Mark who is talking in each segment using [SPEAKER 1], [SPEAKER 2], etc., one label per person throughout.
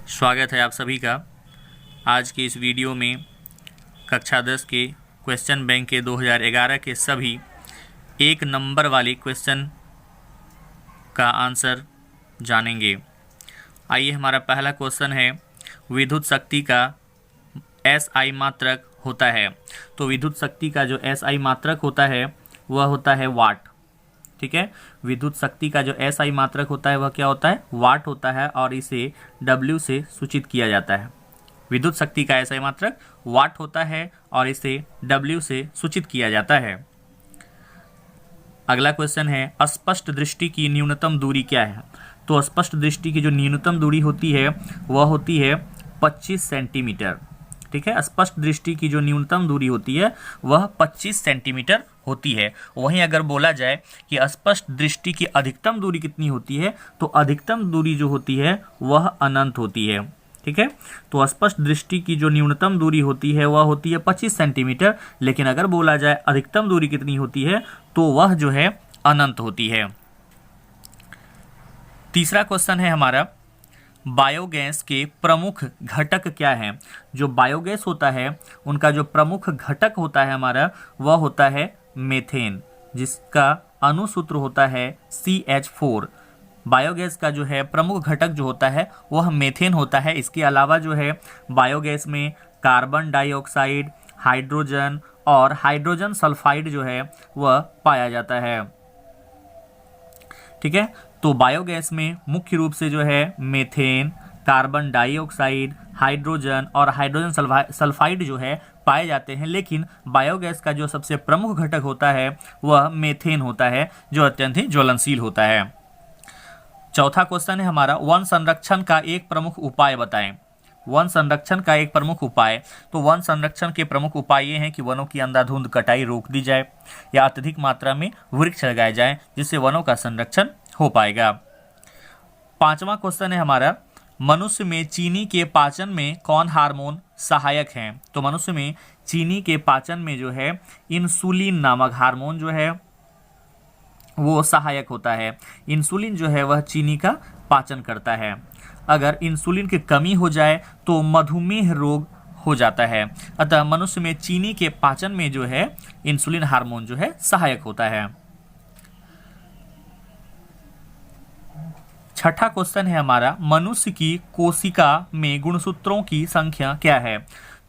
[SPEAKER 1] स्वागत है आप सभी का आज के इस वीडियो में कक्षा 10 के क्वेश्चन बैंक के 2011 के सभी एक नंबर वाले क्वेश्चन का आंसर जानेंगे। आइए, हमारा पहला क्वेश्चन है, विद्युत शक्ति का SI मात्रक होता है। तो विद्युत शक्ति का जो SI मात्रक होता है वह होता है वाट। ठीक है, विद्युत शक्ति का जो SI मात्रक होता है वह क्या होता है? वाट होता है और इसे W से सूचित किया जाता है। विद्युत शक्ति का SI मात्रक वाट होता है और इसे W से सूचित किया जाता है। अगला क्वेश्चन है, अस्पष्ट दृष्टि की न्यूनतम दूरी क्या है? तो स्पष्ट दृष्टि की जो न्यूनतम दूरी होती है वह होती है 25 सेंटीमीटर। ठीक है, स्पष्ट दृष्टि की जो न्यूनतम दूरी होती है वह 25 सेंटीमीटर होती है। वहीं अगर बोला जाए कि अस्पष्ट दृष्टि की अधिकतम दूरी कितनी होती है, तो अधिकतम दूरी जो होती है वह अनंत होती है। ठीक है, तो अस्पष्ट दृष्टि की जो न्यूनतम दूरी होती है वह होती है 25 सेंटीमीटर, लेकिन अगर बोला जाए अधिकतम दूरी कितनी होती है तो वह जो है अनंत होती है। तीसरा क्वेश्चन है हमारा, बायोगैस के प्रमुख घटक क्या हैं? जो बायोगैस होता है उनका जो प्रमुख घटक होता है हमारा वह होता है मीथेन, जिसका अणुसूत्र होता है CH4। बायोगैस का जो है प्रमुख घटक जो होता है वह मीथेन होता है। इसके अलावा जो है बायोगैस में कार्बन डाइऑक्साइड, हाइड्रोजन और हाइड्रोजन सल्फाइड जो है वह पाया जाता है। ठीक है, तो बायोगैस में मुख्य रूप से जो है मीथेन, कार्बन डाइऑक्साइड, हाइड्रोजन और हाइड्रोजन सल्फाइड जो है पाए जाते हैं, लेकिन बायोगैस का जो सबसे प्रमुख घटक होता है वह मीथेन होता है, जो अत्यंत ही ज्वलनशील होता है। चौथा क्वेश्चन है हमारा, वन संरक्षण का एक प्रमुख उपाय बताएं। वन संरक्षण का एक प्रमुख उपाय, तो वन संरक्षण के प्रमुख उपाय ये हैं कि वनों की अंधाधुंध कटाई रोक दी जाए या अत्यधिक मात्रा में वृक्ष लगाए जाएं, जिससे वनों का संरक्षण हो पाएगा। पांचवा क्वेश्चन है हमारा, मनुष्य में चीनी के पाचन में कौन हार्मोन सहायक है? तो मनुष्य में चीनी के पाचन में जो है इंसुलिन नामक हार्मोन जो है वो सहायक होता है। इंसुलिन जो है वह चीनी का पाचन करता है। अगर इंसुलिन की कमी हो जाए तो मधुमेह रोग हो जाता है। अतः मनुष्य में चीनी के पाचन में जो है इंसुलिन हार्मोन जो है सहायक होता है। छठा क्वेश्चन है हमारा, मनुष्य की कोशिका में गुणसूत्रों की संख्या क्या है?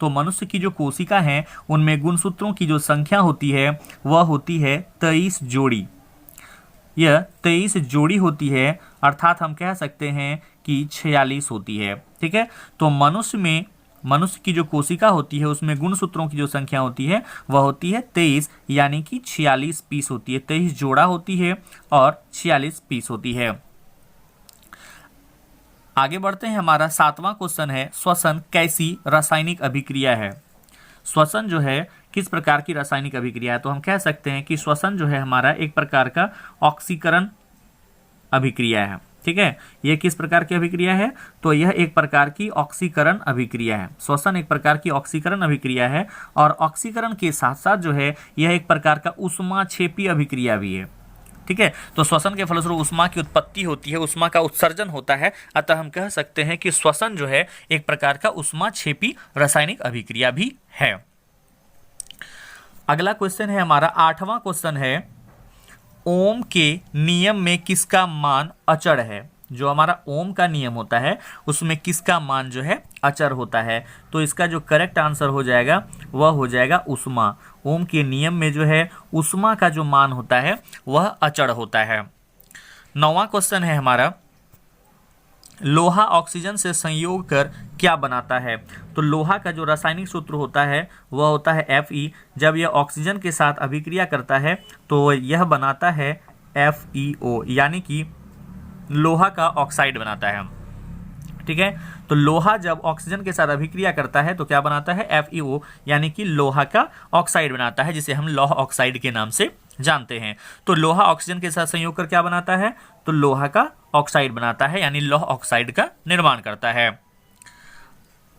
[SPEAKER 1] तो मनुष्य की जो कोशिका है उनमें गुणसूत्रों की जो संख्या होती है वह होती है 23 जोड़ी। यह 23 जोड़ी होती है, अर्थात हम कह सकते हैं कि 46 होती है। ठीक है, तो मनुष्य की जो कोशिका होती है उसमें गुणसूत्रों की जो संख्या होती है वह होती है 23, यानी कि 46 पीस होती है। 23 जोड़ा होती है और 46 पीस होती है। आगे बढ़ते हैं, हमारा 7वां क्वेश्चन है, श्वसन कैसी रासायनिक अभिक्रिया है? श्वसन जो है किस प्रकार की रासायनिक अभिक्रिया है? तो हम कह सकते हैं कि श्वसन जो है हमारा एक प्रकार का ऑक्सीकरण अभिक्रिया है। ठीक है, यह किस प्रकार की अभिक्रिया है? तो यह एक प्रकार की ऑक्सीकरण अभिक्रिया है। श्वसन एक प्रकार की ऑक्सीकरण अभिक्रिया है और ऑक्सीकरण के साथ साथ जो है यह एक प्रकार का ऊष्माक्षेपी अभिक्रिया भी है। ठीक है, तो श्वसन के फलस्वरूप ऊष्मा की उत्पत्ति होती है, ऊष्मा का उत्सर्जन होता है। अतः हम कह सकते हैं कि श्वसन जो है एक प्रकार का ऊष्माक्षेपी रासायनिक अभिक्रिया भी है। अगला क्वेश्चन है हमारा 8वां क्वेश्चन है, ओम के नियम में किसका मान अचर है? जो हमारा ओम का नियम होता है उसमें किसका मान जो है अचर होता है? तो इसका जो करेक्ट आंसर हो जाएगा वह हो जाएगा ऊष्मा। ओम के नियम में जो है ऊष्मा का जो मान होता है वह अचर होता है। 9वां क्वेश्चन है हमारा, लोहा ऑक्सीजन से संयोग कर क्या बनाता है? तो लोहा का जो रासायनिक सूत्र होता है वह होता है Fe। जब यह ऑक्सीजन के साथ अभिक्रिया करता है तो यह बनाता है FeO, यानी कि लोहा का ऑक्साइड बनाता है। ठीक है, तो लोहा जब ऑक्सीजन के साथ अभिक्रिया करता है तो क्या बनाता है? FeO, यानी कि लोहा का ऑक्साइड बनाता है, जिसे हम लौह ऑक्साइड के नाम से जानते हैं। तो लोहा ऑक्सीजन के साथ संयोग कर क्या बनाता है? तो लोहा का ऑक्साइड बनाता है, यानी लौह ऑक्साइड का निर्माण करता है।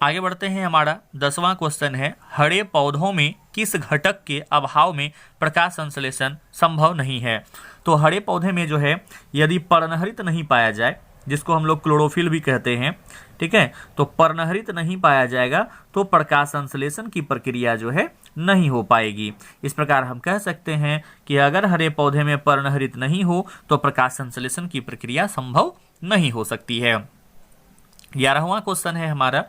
[SPEAKER 1] आगे बढ़ते हैं, हमारा 10वां क्वेश्चन है, हरे पौधों में किस घटक के अभाव में प्रकाश संश्लेषण संभव नहीं है। तो हरे पौधे में जो है यदि पर्णहरित नहीं पाया जाए, जिसको हम लोग क्लोरोफिल भी कहते हैं, ठीक है, तो पर्णहरित नहीं पाया जाएगा तो प्रकाश संश्लेषण की प्रक्रिया जो है नहीं हो पाएगी। इस प्रकार हम कह सकते हैं कि अगर हरे पौधे में पर्णहरित नहीं हो तो प्रकाश संश्लेषण की प्रक्रिया संभव नहीं हो सकती है। 11वां क्वेश्चन है हमारा,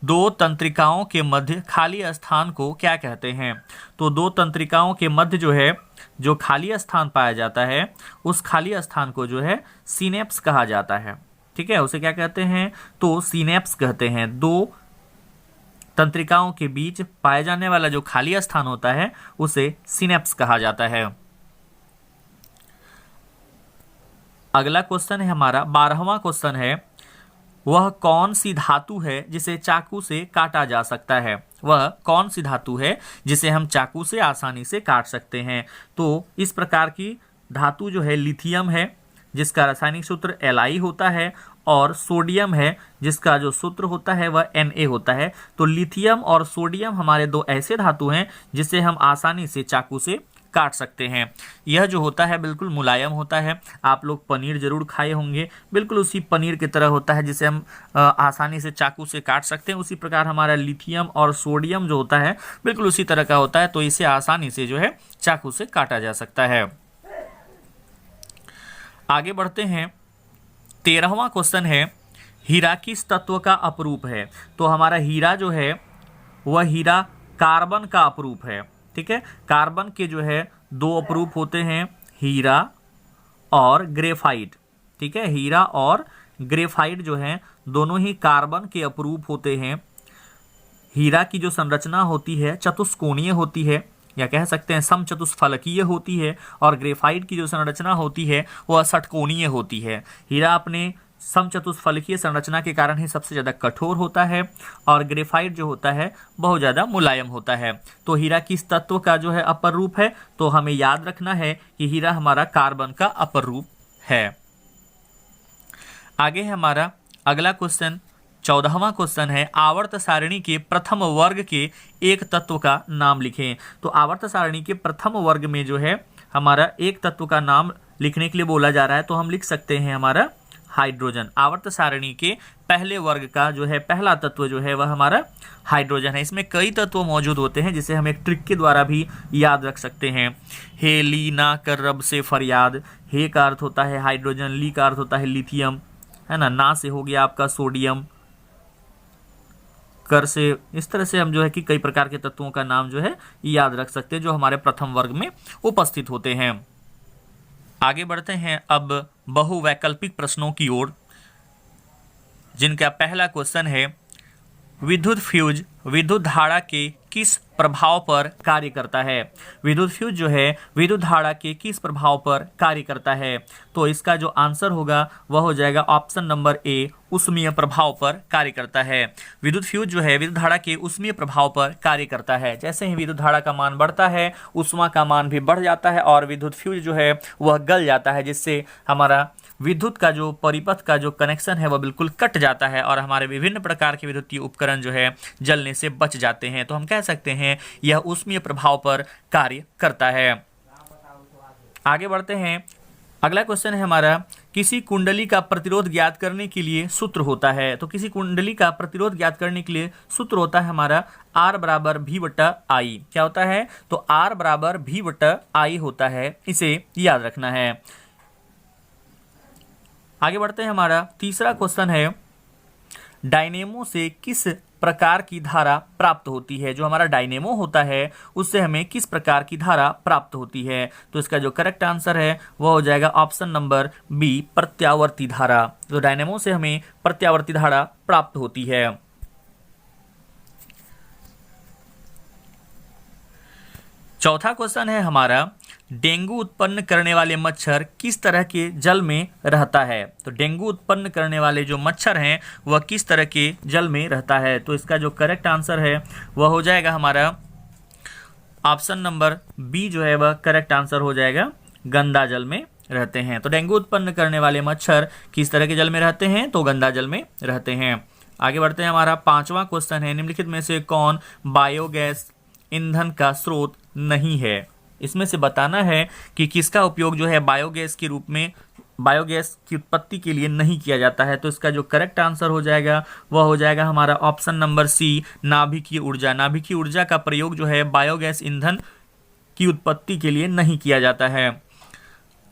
[SPEAKER 1] दो तंत्रिकाओं के मध्य खाली स्थान को क्या कहते हैं। तो दो तंत्रिकाओं के मध्य जो है जो खाली स्थान पाया जाता है उस खाली स्थान को जो है सिनेप्स कहा जाता है, ठीक है, उसे क्या कहते हैं, तो सिनेप्स कहते हैं। दो तंत्रिकाओं के बीच पाया जाने वाला जो खाली स्थान होता है उसे सिनेप्स कहा जाता है। अगला क्वेश्चन है हमारा 12वां क्वेश्चन है, वह कौन सी धातु है जिसे चाकू से काटा जा सकता है। वह कौन सी धातु है जिसे हम चाकू से आसानी से काट सकते हैं। तो इस प्रकार की धातु जो है लिथियम है, जिसका रासायनिक सूत्र Li होता है, और सोडियम है जिसका जो सूत्र होता है वह Na होता है। तो लिथियम और सोडियम हमारे दो ऐसे धातु हैं जिसे हम आसानी से चाकू से काट सकते हैं। यह जो होता है बिल्कुल मुलायम होता है। आप लोग पनीर जरूर खाए होंगे, बिल्कुल उसी पनीर की तरह होता है जिसे हम आसानी से चाकू से काट सकते हैं। उसी प्रकार हमारा लिथियम और सोडियम जो होता है बिल्कुल उसी तरह का होता है, तो इसे आसानी से जो है चाकू से काटा जा सकता है। आगे बढ़ते हैं, 13वां क्वेश्चन है, हीरा किस तत्व का अपरूप है। तो हमारा हीरा जो है वह हीरा कार्बन का अपरूप है, ठीक है। कार्बन के जो है दो अपरूप होते हैं, हीरा और ग्रेफाइट, ठीक है। हीरा और ग्रेफाइट जो है दोनों ही कार्बन के अपरूप होते हैं। हीरा की जो संरचना होती है चतुष्कोणीय होती है, या कह सकते हैं समचतुष्फलकीय होती है, और ग्रेफाइट की जो संरचना होती है वह षटकोणीय होती है। हीरा अपने समचतुष्फलकीय संरचना के कारण ही सबसे ज़्यादा कठोर होता है, और ग्रेफाइट जो होता है बहुत ज़्यादा मुलायम होता है। तो हीरा किस तत्व का जो है अपर रूप है, तो हमें याद रखना है कि हीरा हमारा कार्बन का अपर रूप है। आगे है हमारा अगला क्वेश्चन, 14वां क्वेश्चन है, आवर्त सारणी के प्रथम वर्ग के एक तत्व का नाम लिखें। तो आवर्त सारणी के प्रथम वर्ग में जो है हमारा एक तत्व का नाम लिखने के लिए बोला जा रहा है, तो हम लिख सकते हैं हमारा हाइड्रोजन। आवर्त सारणी के पहले वर्ग का जो है पहला तत्व जो है वह हमारा हाइड्रोजन है। इसमें कई तत्व मौजूद होते हैं जिसे हम एक ट्रिक के द्वारा भी याद रख सकते हैं। हे ली ना कर रब से फरियाद, हे का अर्थ होता है हाइड्रोजन, ली का अर्थ होता है लिथियम, है ना से हो गया आपका सोडियम, कर से, इस तरह से हम जो है कि कई प्रकार के तत्वों का नाम जो है याद रख सकते हैं जो हमारे प्रथम वर्ग में उपस्थित होते हैं। आगे बढ़ते हैं अब बहुवैकल्पिक प्रश्नों की ओर, जिनका पहला क्वेश्चन है, विद्युत फ्यूज विद्युत धारा के किस प्रभाव पर कार्य करता है। विद्युत फ्यूज जो है विद्युत धारा के किस प्रभाव पर कार्य करता है। तो इसका जो आंसर होगा वह हो जाएगा ऑप्शन नंबर ए, ऊष्मीय प्रभाव पर कार्य करता है। विद्युत फ्यूज जो है विद्युत धारा के ऊष्मीय प्रभाव पर कार्य करता है। जैसे ही विद्युत धारा का मान बढ़ता है ऊष्मा का मान भी बढ़ जाता है और विद्युत फ्यूज जो है वह गल जाता है, जिससे हमारा विद्युत का जो परिपथ का जो कनेक्शन है वह बिल्कुल कट जाता है और हमारे विभिन्न प्रकार के विद्युतीय उपकरण जो है जलने से बच जाते हैं। तो हम कह सकते हैं यह ऊष्मीय प्रभाव पर कार्य करता है। आगे बढ़ते हैं, अगला क्वेश्चन है हमारा, किसी कुंडली का प्रतिरोध ज्ञात करने के लिए सूत्र होता है। तो किसी कुंडली का प्रतिरोध ज्ञात करने के लिए सूत्र होता है हमारा R बराबर V/I। क्या होता है, तो R बराबर V/I होता है, इसे याद रखना है। आगे बढ़ते हैं, हमारा तीसरा क्वेश्चन है, डायनेमो से किस प्रकार की धारा प्राप्त होती है। जो हमारा डायनेमो होता है उससे हमें किस प्रकार की धारा प्राप्त होती है। तो इसका जो करेक्ट आंसर है वह हो जाएगा ऑप्शन नंबर बी, प्रत्यावर्ती धारा। तो डायनेमो से हमें प्रत्यावर्ती धारा प्राप्त होती है। चौथा क्वेश्चन है हमारा, डेंगू उत्पन्न करने वाले मच्छर किस तरह के जल में रहता है। तो डेंगू उत्पन्न करने वाले जो मच्छर हैं वह किस तरह के जल में रहता है। तो इसका जो करेक्ट आंसर है वह हो जाएगा हमारा ऑप्शन नंबर बी, जो है वह करेक्ट आंसर हो जाएगा, गंदा जल में रहते हैं। तो डेंगू उत्पन्न करने वाले मच्छर किस तरह के जल में रहते हैं, तो गंदा जल में रहते हैं। आगे बढ़ते हैं। हमारा पांचवा क्वेश्चन है, निम्नलिखित में से कौन बायोगैस ईंधन का स्रोत नहीं है। इसमें से बताना है कि किसका उपयोग जो है बायोगैस के रूप में, बायोगैस की उत्पत्ति के लिए नहीं किया जाता है। तो इसका जो करेक्ट आंसर हो जाएगा वह हो जाएगा हमारा ऑप्शन नंबर सी, नाभिकीय ऊर्जा। नाभिकीय ऊर्जा का प्रयोग जो है बायोगैस ईंधन की उत्पत्ति के लिए नहीं किया जाता है।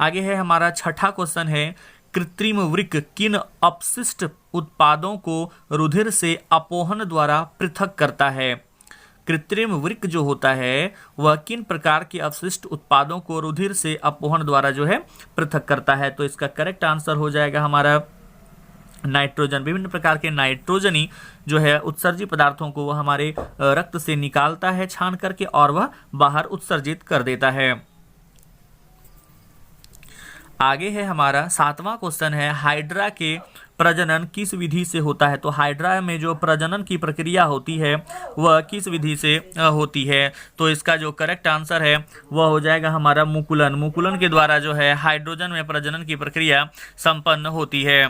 [SPEAKER 1] आगे है हमारा छठा क्वेश्चन है, कृत्रिम वृक्क किन अपशिष्ट उत्पादों को रुधिर से अपोहन द्वारा पृथक करता है। कृत्रिम वृक्क जो होता है वह किन प्रकार के अपशिष्ट उत्पादों को रुधिर से अपोहन द्वारा जो है पृथक करता है। तो इसका करेक्ट आंसर हो जाएगा हमारा नाइट्रोजन। विभिन्न प्रकार के नाइट्रोजनी जो है उत्सर्जित पदार्थों को वह हमारे रक्त से निकालता है छान करके, और वह बाहर उत्सर्जित कर देता है। आगे है हमारा सातवां क्वेश्चन है, हाइड्रा के प्रजनन किस विधि से होता है। तो हाइड्रा में जो प्रजनन की प्रक्रिया होती है वह किस विधि से होती है। तो इसका जो करेक्ट आंसर है वह हो जाएगा हमारा मुकुलन। मुकुलन के द्वारा जो है हाइड्रोजन में प्रजनन की प्रक्रिया संपन्न होती है।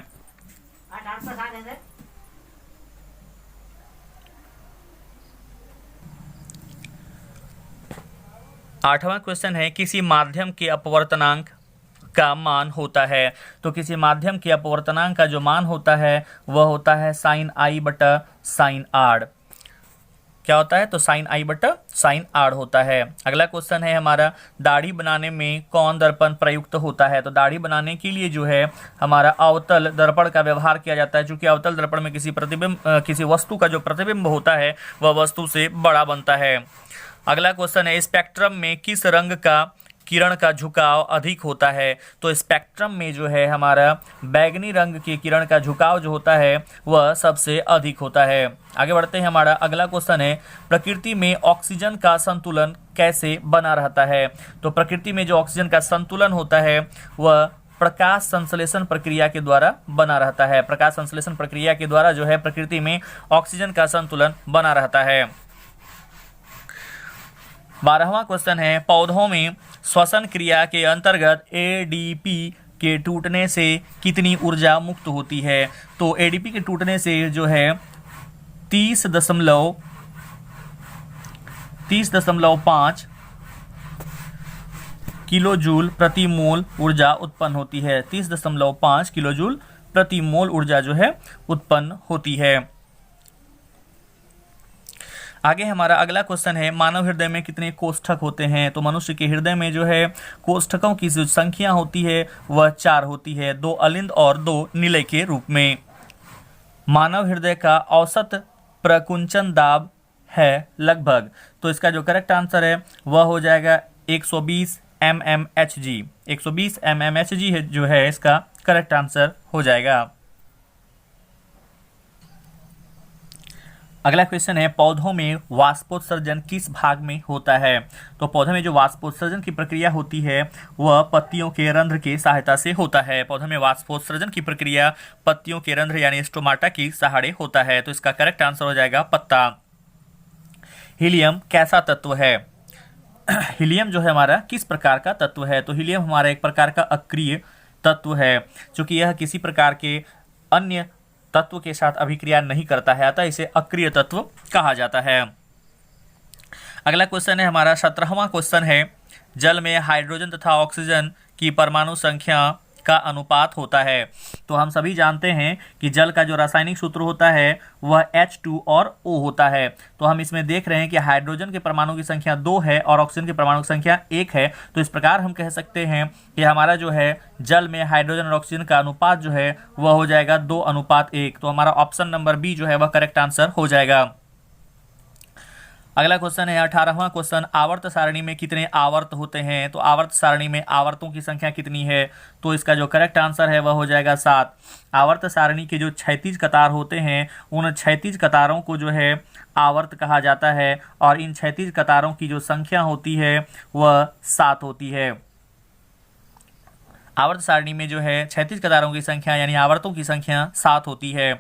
[SPEAKER 1] आठवां क्वेश्चन है, किसी माध्यम के अपवर्तनांक का मान होता है। तो किसी माध्यम के अपवर्तनांक का जो मान होता है वह होता है साइन आई बटा साइन आर। क्या होता है? तो साइन आई बटा साइन आर होता है। अगला क्वेश्चन है हमारा, दाढ़ी बनाने में कौन दर्पण प्रयुक्त होता है। तो दाढ़ी बनाने के लिए जो है हमारा अवतल दर्पण का व्यवहार किया जाता है, क्योंकि अवतल दर्पण में किसी वस्तु का जो प्रतिबिंब होता है वह वस्तु से बड़ा बनता है। अगला क्वेश्चन है, स्पेक्ट्रम में किस रंग का किरण का झुकाव अधिक होता है। तो स्पेक्ट्रम में जो है हमारा बैगनी रंग के किरण का झुकाव जो होता है वह सबसे अधिक होता है। आगे बढ़ते हैं। हमारा अगला क्वेश्चन है, प्रकृति में ऑक्सीजन का संतुलन कैसे बना रहता है। तो प्रकृति में जो ऑक्सीजन का संतुलन होता है वह प्रकाश संश्लेषण प्रक्रिया के द्वारा बना रहता है। प्रकाश संश्लेषण प्रक्रिया के द्वारा जो है प्रकृति में ऑक्सीजन का संतुलन बना रहता है। 12वां क्वेश्चन है, पौधों में श्वसन क्रिया के अंतर्गत एडीपी के टूटने से कितनी ऊर्जा मुक्त होती है। तो एडीपी के टूटने से जो है 30.5 किलो जूल प्रति मोल ऊर्जा उत्पन्न होती है। 30.5 किलो जूल प्रति मोल ऊर्जा जो है उत्पन्न होती है। आगे हमारा अगला क्वेश्चन है, मानव हृदय में कितने कोष्ठक होते हैं। तो मनुष्य के हृदय में जो है कोष्ठकों की जो संख्या होती है वह 4 होती है, 2 अलिंद और 2 निलय के रूप में। मानव हृदय का औसत प्रकुंचन दाब है लगभग। तो इसका जो करेक्ट आंसर है वह हो जाएगा 120 mmHg। 120 mmHg जो है इसका करेक्ट आंसर हो जाएगा। अगला क्वेश्चन है, पौधों में वाष्पोत्सर्जन किस भाग में होता है। तो पौधों में जो वाष्पोत्सर्जन की प्रक्रिया होती है वह पत्तियों के रंध्र की सहायता से होता है। पौधों में वाष्पोत्सर्जन की प्रक्रिया पत्तियों के रंध्र यानी स्टोमाटा की सहारे होता है। तो इसका करेक्ट आंसर हो जाएगा पत्ता। हीलियम कैसा तत्व है। हीलियम जो है हमारा किस प्रकार का तत्व है। तो हीलियम हमारा एक प्रकार का अक्रिय तत्व है, चूंकि यह किसी प्रकार के अन्य तत्व के साथ अभिक्रिया नहीं करता है, अतः इसे अक्रिय तत्व कहा जाता है। अगला क्वेश्चन है हमारा 17वां क्वेश्चन है, जल में हाइड्रोजन तथा ऑक्सीजन की परमाणु संख्या का अनुपात होता है। तो हम सभी जानते हैं कि जल का जो रासायनिक सूत्र होता है वह H2 और O होता है। तो हम इसमें देख रहे हैं कि हाइड्रोजन के परमाणु की संख्या 2 है और ऑक्सीजन के परमाणु की संख्या 1 है। तो इस प्रकार हम कह सकते हैं कि हमारा जो है जल में हाइड्रोजन और ऑक्सीजन का अनुपात जो है वह हो जाएगा 2:1। तो हमारा ऑप्शन नंबर बी जो है वह करेक्ट आंसर हो जाएगा। अगला क्वेश्चन है 18वां क्वेश्चन, आवर्त सारणी में कितने आवर्त होते हैं। तो आवर्त सारणी में आवर्तों की संख्या कितनी है। तो इसका जो करेक्ट आंसर है वह हो जाएगा 7। आवर्त सारणी के जो क्षैतिज कतार होते हैं उन क्षैतिज कतारों को जो है आवर्त कहा जाता है और इन क्षैतिज कतारों की जो संख्या होती है वह 7 होती है। आवर्त सारणी में जो है क्षैतिज कतारों की संख्या यानी आवर्तों की संख्या 7 होती है।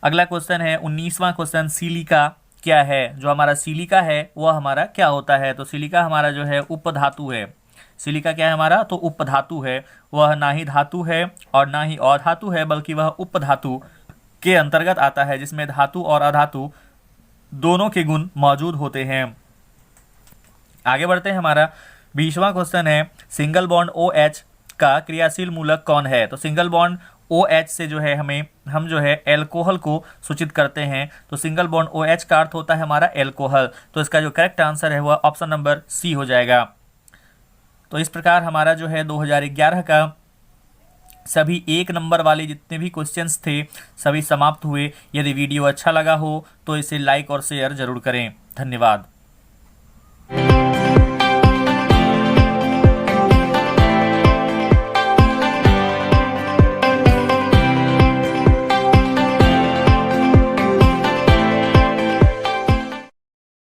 [SPEAKER 1] अगला क्वेश्चन है 19वां क्वेश्चन, सिलिका क्या है। जो हमारा सिलिका है वह हमारा क्या होता है। तो सिलिका हमारा जो है उपधातु है। सिलिका क्या है हमारा, तो उपधातु है। वह ना ही धातु है और ना ही अधातु है, बल्कि वह उपधातु के अंतर्गत आता है, जिसमें धातु और अधातु दोनों के गुण मौजूद होते हैं। आगे बढ़ते हैं। हमारा 20वां क्वेश्चन है, सिंगल बॉन्ड OH का क्रियाशील मूलक कौन है? तो सिंगल बॉन्ड OH से जो है हम जो है एल्कोहल को सूचित करते हैं। तो सिंगल बॉन्ड OH का अर्थ होता है हमारा एल्कोहल। तो इसका जो करेक्ट आंसर है वह ऑप्शन नंबर सी हो जाएगा। तो इस प्रकार हमारा जो है 2011 का सभी 1 नंबर वाले जितने भी क्वेश्चंस थे सभी समाप्त हुए। यदि वीडियो अच्छा लगा हो तो इसे लाइक और शेयर जरूर करें। धन्यवाद।